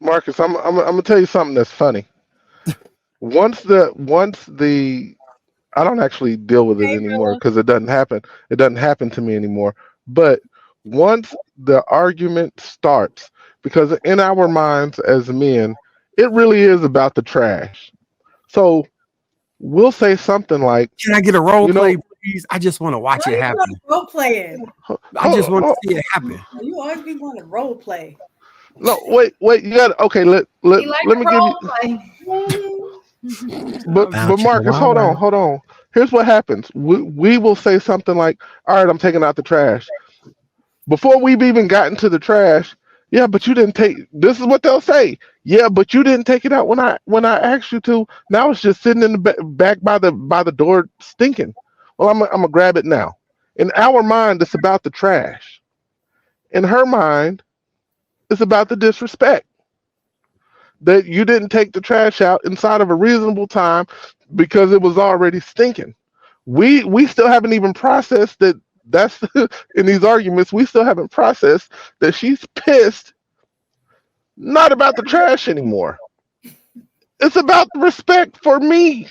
Marcus, I'm gonna tell you something that's funny. Once the I don't actually deal with it Hey, anymore Bella. because it doesn't happen. It doesn't happen to me anymore. But once the argument starts, because in our minds as men, it really is about the trash. So we'll say something like, Can I get a role you know, play, please? I just want to watch Why it you want happen. to role playing? I just hold, want to hold, see it happen. You always be wanting to role play. no, wait, you got okay. He like Let to me give you. role play. But About you a Marcus, while hold on, while. hold on. Here's what happens. We will say something like, "All right, I'm taking out the trash." Before we've even gotten to the trash, yeah, but you didn't take. This is what they'll say. Yeah, but you didn't take it out when I asked you to. Now it's just sitting in the back by the door stinking. Well, I'm gonna grab it now. In our mind, it's about the trash. In her mind, it's about the disrespect that you didn't take the trash out inside of a reasonable time because it was already stinking. We still haven't even processed that. That's in these arguments. We still haven't processed that she's pissed, not about the trash anymore. It's about the respect for me.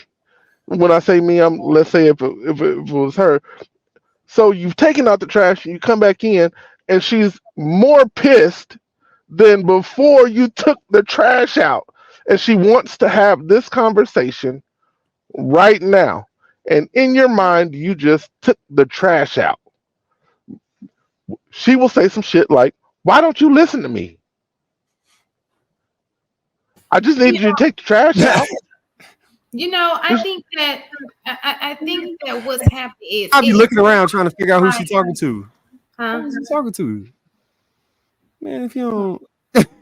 When I say me, I'm let's say if it was her. So you've taken out the trash and you come back in, and she's more pissed than before you took the trash out, and she wants to have this conversation right now. And in your mind, you just took the trash out. She will say some shit like, "Why don't you listen to me? I just You needed you to take the trash out." I It's- think that I think that what's happening is I'll be it's looking around trying to figure out who like, she's talking to. huh? Who's she talking to? Man, if you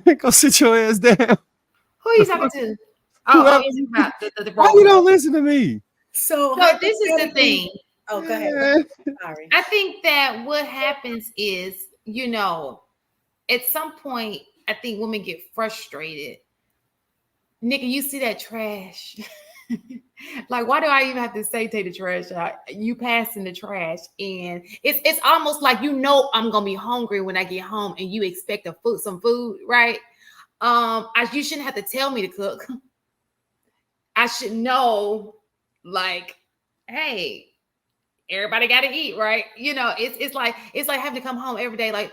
don't go sit your ass down. Who are you The talking fuck? to? Whoever. You talking about the Why role you play. don't listen to me? So So this is the hypothetically, thing. oh, go ahead. Man. Sorry. I think that what happens is, at some point, I think women get frustrated. Nigga, you see that trash? Like, why do I even have to say take the trash out? You passing the trash, and it's almost like I'm gonna be hungry when I get home, and you expect some food, right? You shouldn't have to tell me to cook. I should know, like, hey, everybody got to eat, right? It's like having to come home every day. Like,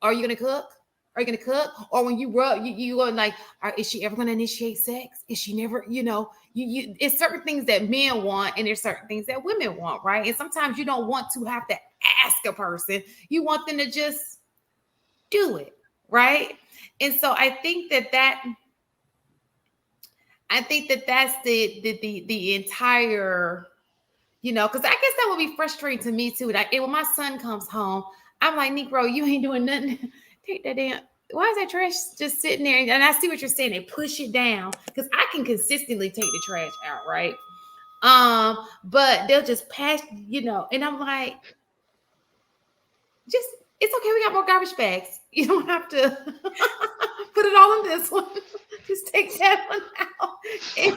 are you gonna cook? Are you gonna cook? Or when you rub, you go like, is she ever gonna initiate sex? Is she never? It's certain things that men want, and there's certain things that women want, right? And sometimes you don't want to have to ask a person. You want them to just do it, right? And so I think that that's the entire, because I guess that would be frustrating to me too. Like, and when my son comes home, I'm like, Negro, you ain't doing nothing. Take that damn. Why is that trash just sitting there? And I see what you're saying. They push it down because I can consistently take the trash out, right? But they'll just pass, and I'm like, just it's okay. We got more garbage bags. You don't have to put it all in this one. Just take that one out. And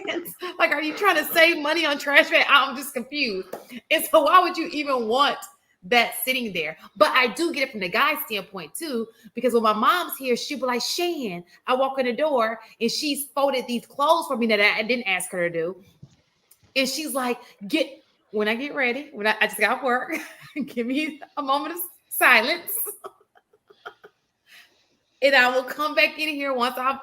like, are you trying to save money on trash bag? I'm just confused. And so, why would you even want that sitting there? But I do get it from the guy's standpoint too, because when my mom's here, she'll be like, Shan, I walk in the door and she's folded these clothes for me that I didn't ask her to do. And she's like, when I get ready, when I just got work, give me a moment of silence, and I will come back in here once I've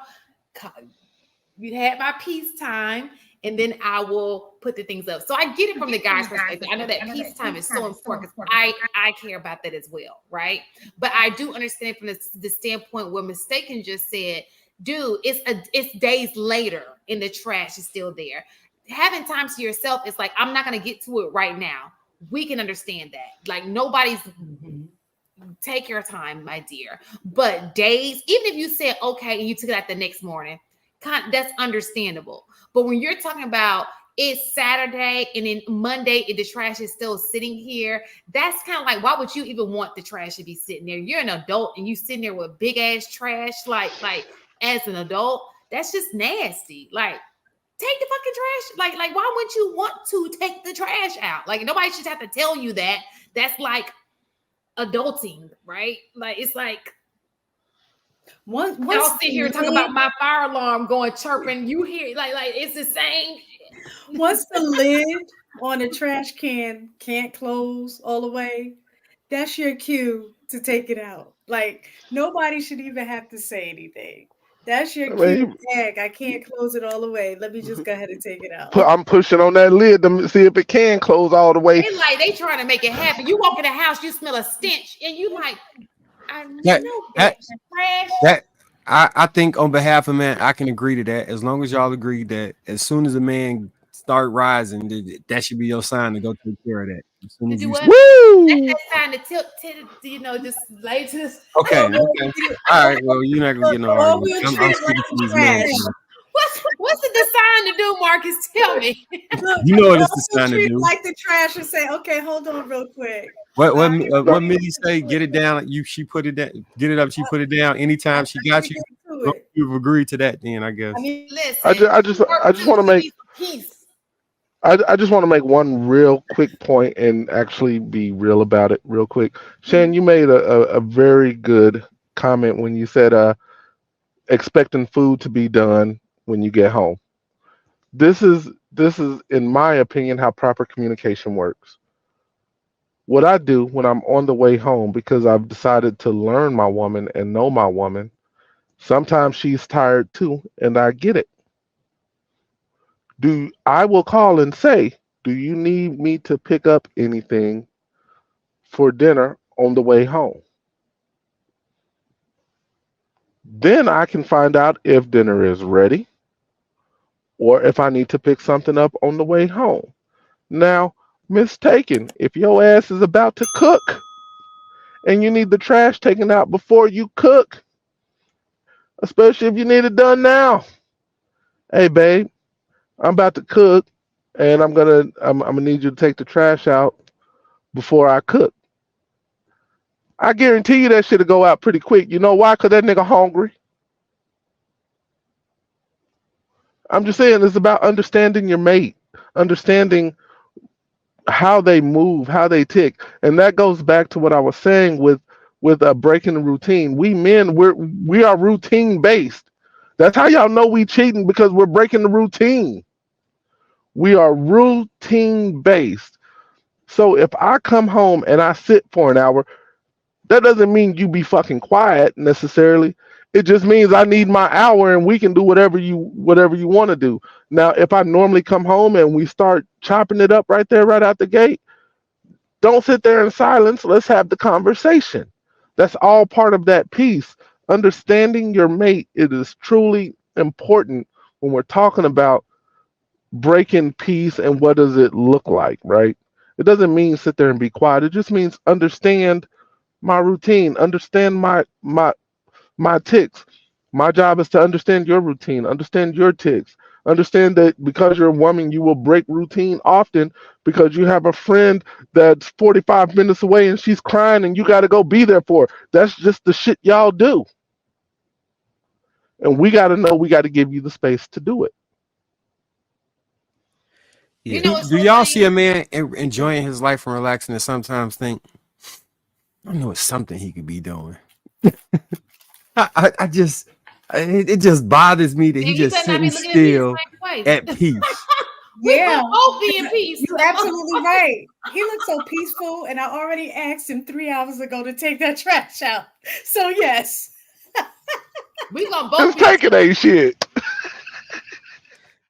had my peace time, and then I will put the things up. So I get it from the guy's perspective. I know that peace time is so important because I care about that as well, right? But I do understand from the standpoint where Mistaken just said, dude, it's days later and the trash is still there. Having time to yourself is like, I'm not going to get to it right now. We can understand that. Like, nobody's take your time, my dear. But days, even if you said okay and you took it out the next morning, that's understandable. But when you're talking about it's Saturday and then Monday and the trash is still sitting here, that's kind of like, why would you even want the trash to be sitting there? You're an adult and you sitting there with big ass trash, like as an adult, that's just nasty. Like, take the fucking trash. Like, why wouldn't you want to take the trash out? Like, nobody should have to tell you that. That's like adulting, right? Like, it's like, Once Y'all sit here talking about lid- my fire alarm going chirping. You hear like it's the same. once the lid on the trash can can't close all the way, that's your cue to take it out. Like nobody should even have to say anything. That's your I cue. mean, Heck, I can't close it all the way. Let me just go ahead and take it out. I'm pushing on that lid to see if it can close all the way. They like they trying to make it happen. You walk in the house, you smell a stench, and you like, I That- know that- that trash. That I think on behalf of man, I can agree to that. As long as y'all agree that as soon as a man start rising, that should be your sign to go take care of that. As soon To as do you what? Woo! That's that sign to tilt, just lay to this. okay, I don't know okay. if you- All right, well, you're not gonna get no All argument. wheel I'm tread sticking like to these trash. men. What's the sign to do, Marcus? Tell me. Look, You know what it's all the sign to wheel tread do. like the trash and say, okay, hold on real quick. What All what Millie say? Get it down. She put it down. Get it up. She put it down. Anytime she got you, to it. you've agreed to that. Then I guess. I mean, Listen, I just want to make peace. I just want to make one real quick point and actually be real about it real quick. Shan, you made a very good comment when you said expecting food to be done when you get home. This is in my opinion how proper communication works. What I do when I'm on the way home, because I've decided to learn my woman and know my woman, sometimes she's tired too, and I get it. I will call and say, do you need me to pick up anything for dinner on the way home? Then I can find out if dinner is ready or if I need to pick something up on the way home. Now, mistaken, if your ass is about to cook and you need the trash taken out before you cook, especially if you need it done now. Hey, babe, I'm about to cook and I'm gonna need you to take the trash out before I cook. I guarantee you that shit'll go out pretty quick. You know why? Cause that nigga hungry. I'm just saying it's about understanding your mate, understanding how they move, how they tick, and that goes back to what I was saying with breaking the routine. We men, we are routine based. That's how y'all know we cheating because we're breaking the routine. We are routine based. So if I come home and I sit for an hour, that doesn't mean you be fucking quiet necessarily. It just means I need my hour and we can do whatever you want to do. Now, if I normally come home and we start chopping it up right there, right out the gate, don't sit there in silence. Let's have the conversation. That's all part of that piece. Understanding your mate, it is truly important when we're talking about breaking peace and what does it look like, right? It doesn't mean sit there and be quiet. It just means understand my routine, understand my ticks. My job is to understand your routine, understand your ticks, understand that because you're a woman, you will break routine often because you have a friend that's 45 minutes away and she's crying and you got to go be there for her. That's just the shit y'all do. And we got to know we got to give you the space to do it. Yeah. You know what's Do so y'all funny? see a man enjoying his life and relaxing and sometimes think, I know it's something he could be doing. I just it just bothers me that he And you just better not sitting be looking at me the still same way. at peace. We yeah, both be in peace. you're absolutely right. He looks so peaceful, and I already asked him 3 hours ago to take that trash out. So yes, We gonna both It's taking a shit.